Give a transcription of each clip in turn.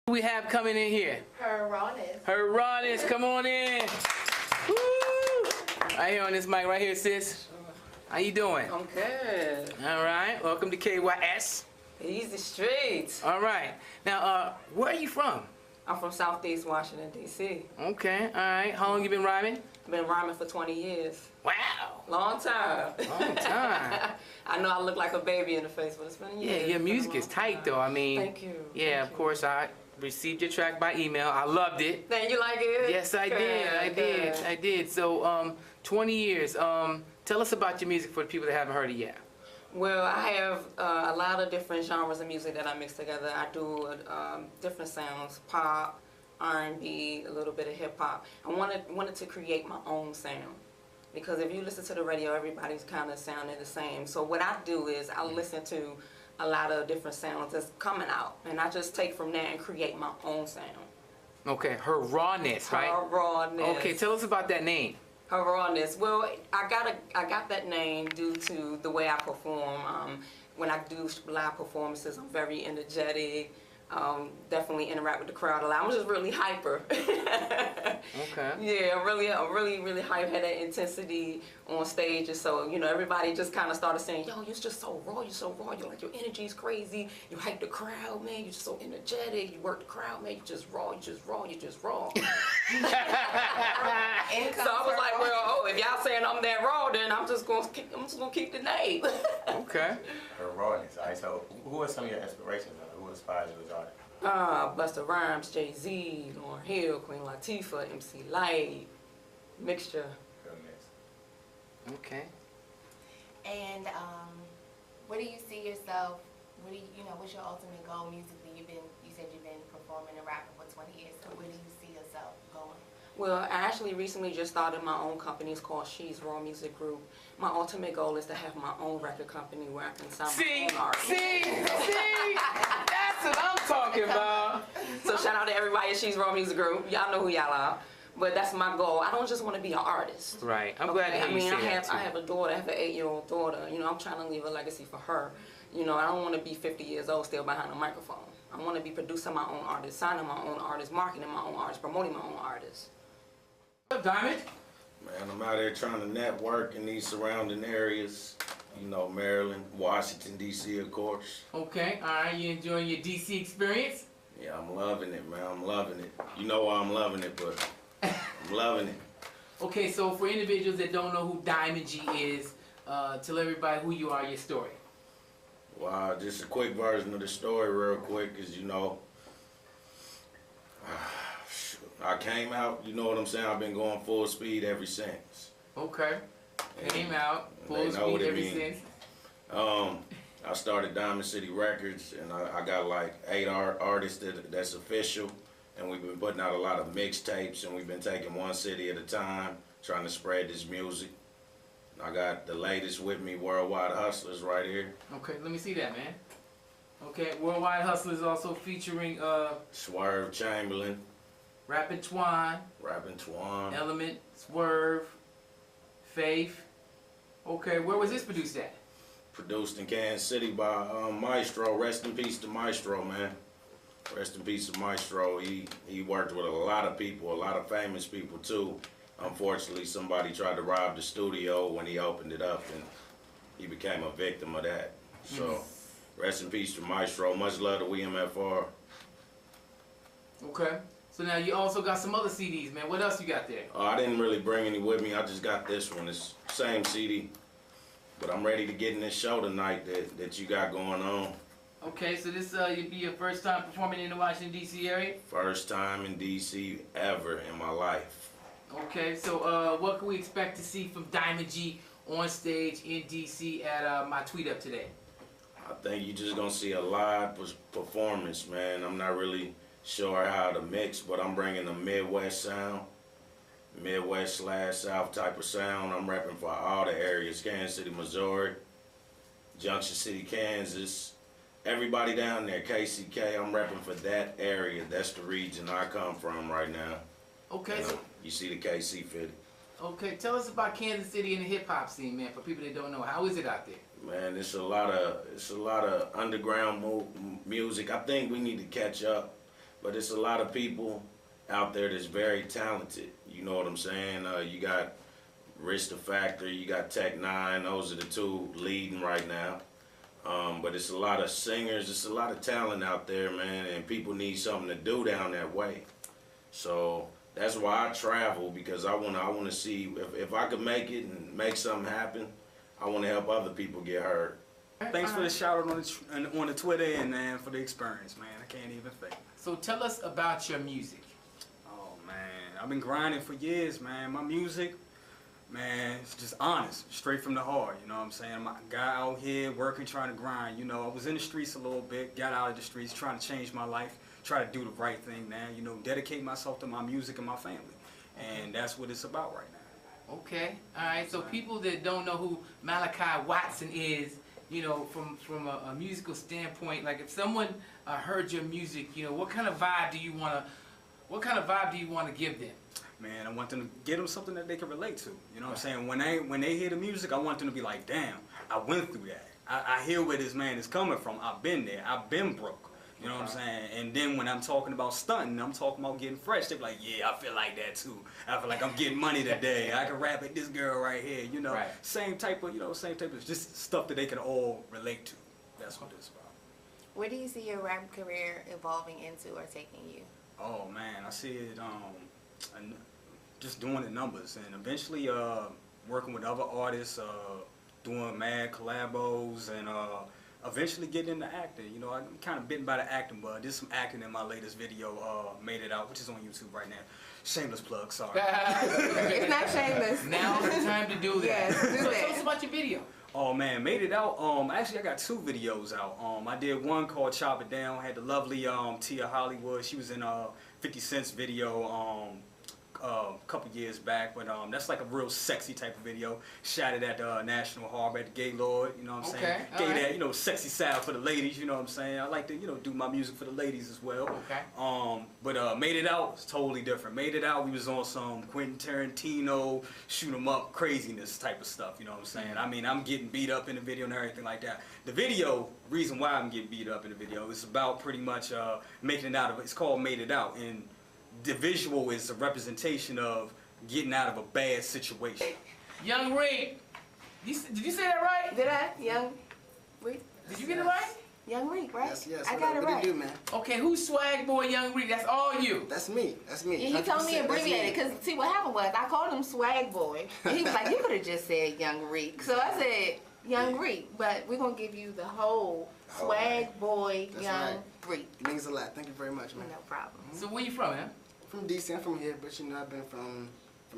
We have coming in here? RhawNess. RhawNess, come on in. Woo! Right here on this mic, right here, sis. How you doing? I'm good. All right. Welcome to KYS. Easy streets. All right. Now, where are you from? I'm from Southeast Washington, D.C. Okay. All right. How long you been rhyming? I've been rhyming for 20 years. Wow. Long time. Long time. I know I look like a baby in the face, but it's been years. Yeah, your music is tight, though. I mean. Thank you. Yeah, Thank of course. I received your track by email. I loved it. Then you like it? Yes, I did. I did. So, 20 years. Tell us about your music for the people that haven't heard it yet. Well, I have a lot of different genres of music that I mix together. I do different sounds, pop, R&B, a little bit of hip hop. I wanted to create my own sound, because if you listen to the radio, everybody's kind of sounding the same. So what I do is I listen to a lot of different sounds that's coming out, and I just take from that and create my own sound. Okay, RhawNess, right? RhawNess. Okay, tell us about that name. RhawNess. Well, I got that name due to the way I perform. When I do live performances, I'm very energetic. Definitely interact with the crowd a lot. I'm just really hyper. Okay. Yeah, I'm really hype. Had that intensity on stage, and so everybody just kind of started saying, "Yo, you're just so raw. You're so raw. You're like, your energy's crazy. You hype the crowd, man. You're just so energetic. You work the crowd, man. You just raw. You just raw. You just raw." So I was like, well, if y'all saying I'm that raw, then I'm just gonna keep the name. Okay. RhawNess. All right, so who are some of your inspirations? Who inspires you as an artist? Busta Rhymes, Jay-Z, Lauryn Hill, Queen Latifah, MC Lyte, mixture. Real mix. Okay. And where do you see yourself? What do what's your ultimate goal musically? You said you've been performing and rapping for 20 years. So where do you see yourself going? Well, I actually recently just started my own company. It's called She's Raw Music Group. My ultimate goal is to have my own record company where I can sign my own artists. See, that's what I'm talking about. So shout out to everybody at She's Raw Music Group. Y'all know who y'all are. But that's my goal. I don't just want to be an artist. Right. I'm glad to hear you say that too. I have a daughter. I have an 8-year-old daughter. I'm trying to leave a legacy for her. I don't want to be 50 years old still behind a microphone. I want to be producing my own artists, signing my own artists, marketing my own artists, promoting my own artists. What's up, Diamond? Man, I'm out here trying to network in these surrounding areas. Maryland, Washington, D.C., of course. Okay, all right. You enjoying your D.C. experience? Yeah, I'm loving it, man. I'm loving it. You know why I'm loving it, but I'm loving it. Okay, so for individuals that don't know who Diamond G is, tell everybody who you are, your story. Wow, just a quick version of the story real quick is, I came out, you know what I'm saying? I've been going full speed ever since. Okay. Came out, full They know what speed it ever mean. since. I started Diamond City Records, and I got like 8 artists that's official, and we've been putting out a lot of mixtapes, and we've been taking one city at a time, trying to spread this music. I got the latest with me, Worldwide Hustlers, right here. Okay, let me see that, man. Okay, Worldwide Hustlers also featuring Swerve Chamberlain. Rappin' Twine, Element, Swerve, Faith. Okay, where was this produced at? Produced in Kansas City by Maestro. Rest in peace to Maestro, man. Rest in peace to Maestro. He worked with a lot of people, a lot of famous people too. Unfortunately, somebody tried to rob the studio when he opened it up, and he became a victim of that. So, rest in peace to Maestro. Much love to WMFR. Okay. So now you also got some other CDs, man. What else you got there? I didn't really bring any with me. I just got this one. It's the same CD. But I'm ready to get in this show tonight that you got going on. Okay, so this you'll be your first time performing in the Washington, D.C. area? First time in D.C. ever in my life. Okay, so what can we expect to see from Diamond G on stage in D.C. at my tweet up today? I think you're just going to see a live performance, man. I'm not really sure how to mix, but I'm bringing a Midwest sound, Midwest/South type of sound. I'm repping for all the areas: Kansas City, Missouri, Junction City, Kansas, everybody down there, KCK. I'm repping for that area. That's the region I come from right now. Okay. You see the KC fitted. Okay, tell us about Kansas City and the hip hop scene, man. For people that don't know, how is it out there? Man, it's a lot of underground music. I think we need to catch up But it's a lot of people out there that's very talented. You know what I'm saying? You got Rich the Factor, you got Tech Nine. Those are the two leading right now. But it's a lot of singers, it's a lot of talent out there, man, and people need something to do down that way. So that's why I travel, because I wanna see if I could make it and make something happen. I wanna help other people get heard. Thanks for the shout out on the Twitter and for the experience, man. I can't even fake it. So tell us about your music. Oh man, I've been grinding for years, man. My music, man, it's just honest, straight from the heart. You know what I'm saying? I'm a guy out here working, trying to grind. You know, I was in the streets a little bit, got out of the streets, trying to change my life, try to do the right thing, man. You know, dedicate myself to my music and my family, and that's what it's about right now. Okay, all right. So people that don't know who Malachi Watson is, you know, from a musical standpoint, like if someone heard your music, you know, what kind of vibe do you wanna give them? Man, I want them to get them something that they can relate to. You know what I'm saying? When they hear the music, I want them to be like, damn, I went through that. I hear where this man is coming from. I've been there. I've been broke. You know what I'm saying? And then when I'm talking about stunting, I'm talking about getting fresh. They be like, yeah, I feel like that too. I feel like I'm getting money today. I can rap at this girl right here. You know, same type of just stuff that they can all relate to. That's what it's about. Where do you see your rap career evolving into or taking you? Oh man, I see it just doing the numbers and eventually working with other artists, doing mad collabos and eventually getting into acting. You know, I'm kind of bitten by the acting bug. Did some acting in my latest video, Made It Out, which is on YouTube right now. Shameless plug, sorry. It's not shameless. Now's the time to do that. Yes, do So that. tell us about your video. Oh man, Made It Out. Actually I got 2 videos out. I did one called Chop It Down. Had the lovely Tia Hollywood. She was in 50 Cent's video a couple years back, but that's like a real sexy type of video. Shot it at the National Harbor at the Gaylord, you know what I'm saying? Gave that, you know, sexy side for the ladies, you know what I'm saying? I like to, you know, do my music for the ladies as well. Okay. But Made It Out was totally different. Made It Out, we was on some Quentin Tarantino, shoot 'em up craziness type of stuff, you know what I'm saying? I mean, I'm getting beat up in the video and everything like that. The video, reason why I'm getting beat up in the video, is about pretty much making it out of, it's called Made It Out. And the visual is a representation of getting out of a bad situation. Young Reek, did you say that right? Did I? Young Reek? Did you get it right? Young Reek, right? Yes. I got it right. What do you do, man? Okay, who's Swag Boy Young Reek? That's all you. That's me. That's me. Yeah, he told me 100%, abbreviated that's me. because see what happened was I called him Swag Boy. And he was like, you could have just said Young Reek. So I said Young Reek, but we're gonna give you the whole Swag Boy That's Young right. Reek. It means a lot. Thank you very much, man. No problem. So where you from, man? From DC, I'm from here, but you know I've been from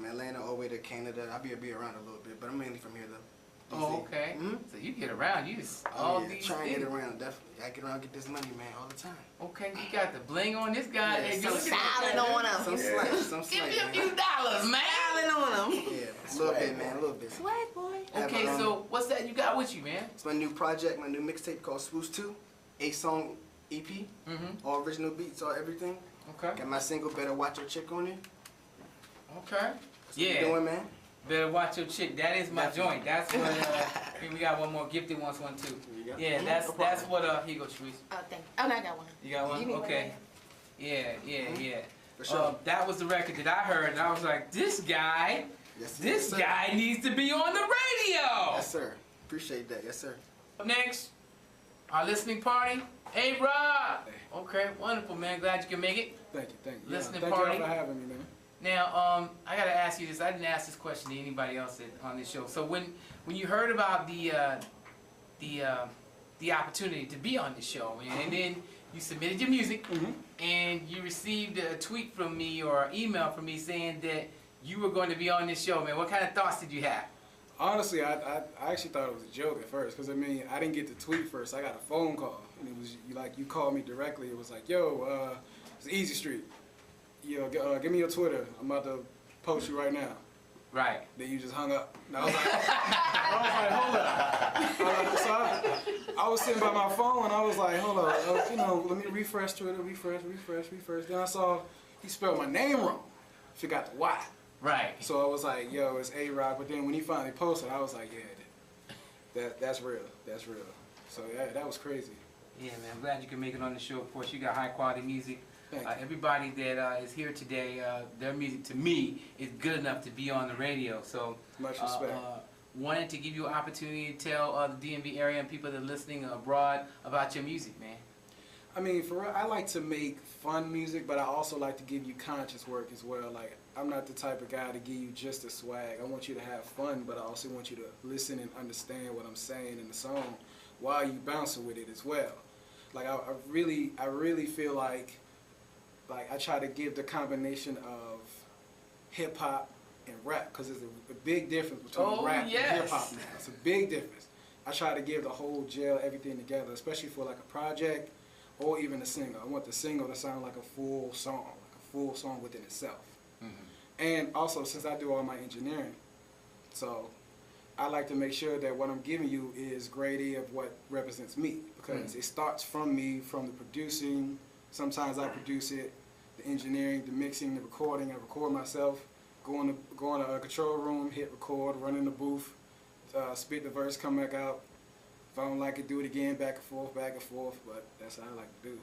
Atlanta all the way to Canada. I'll be around a little bit, but I'm mainly from here though. DC. Oh, okay. Mm-hmm. So you get around, you just Oh all yeah, these try and things. get around. Definitely, I get around, get this money, man, all the time. Okay, you got the bling on this guy. Yeah, Hey, so look at that Silent guy. on him. Some slight, some Give slight, me a man. few dollars, man. Silent on him. Yeah, a little bit, man, a little bit. Swag Boy. Okay, Have, so what's that you got with you, man? It's my new project, my new mixtape called Swoosh 2, 8-song EP, Mm-hmm. all original beats, all everything. Okay. Got my single Better Watch Your Chick on it. Okay. What you Yeah. doing, man? Better watch your chick. That is my Definitely. joint. That's what. Here we got one more. Gifted wants one too. Here you go. Yeah, that's what. Here you go, Sharice. Oh, thank you. Oh, no, I got one. You got one? You need one, Okay. Yeah. For sure. That was the record that I heard, and I was like, this guy Yes, sir. guy needs to be on the radio. Yes, sir. Appreciate that. Yes, sir. Up next, our listening party. Hey, Rob. Okay, wonderful, man. Glad you can make it. Thank you. Listening Thank party. you for having me, man. Now, I gotta ask you this. I didn't ask this question to anybody else on this show. So when you heard about the opportunity to be on the show, and then you submitted your music, and you received a tweet from me or email from me saying that you were going to be on this show, man, what kind of thoughts did you have? Honestly, I actually thought it was a joke at first, because I mean, I didn't get the tweet first. I got a phone call, and it was like, you called me directly. It was like, yo, it's Easy Street. Yo, give me your Twitter. I'm about to post you right now. Right. Then you just hung up. And I was like, hold up. So I was sitting by my phone, and I was like, hold up, you know, let me refresh Twitter, refresh. Then I saw he spelled my name wrong. Forgot the Y. Right. So I was like, yo, it's A-Rock. But then when he finally posted, I was like, yeah, that's real. That's real. So yeah, that was crazy. Yeah, man. I'm glad you can make it on the show. Of course, you got high quality music. Thank you. Everybody that is here today, their music to me is good enough to be on the radio. So, Much respect. wanted to give you an opportunity to tell the DMV area and people that are listening abroad about your music, man. I mean, for real, I like to make fun music, but I also like to give you conscious work as well. Like, I'm not the type of guy to give you just a swag. I want you to have fun, but I also want you to listen and understand what I'm saying in the song while you bouncing with it as well. Like, I really feel like I try to give the combination of hip hop and rap, because there's a big difference between rap and hip hop now. It's a big difference. I try to give the whole gel, everything together, especially for like a project or even a single. I want the single to sound like a full song within itself. And also, since I do all my engineering, so I like to make sure that what I'm giving you is grade A of what represents me, because it starts from me, from the producing. Sometimes I produce it, the engineering, the mixing, the recording. I record myself, go in a control room, hit record, run in the booth, spit the verse, come back out. If I don't like it, do it again, back and forth, but that's how I like to do it.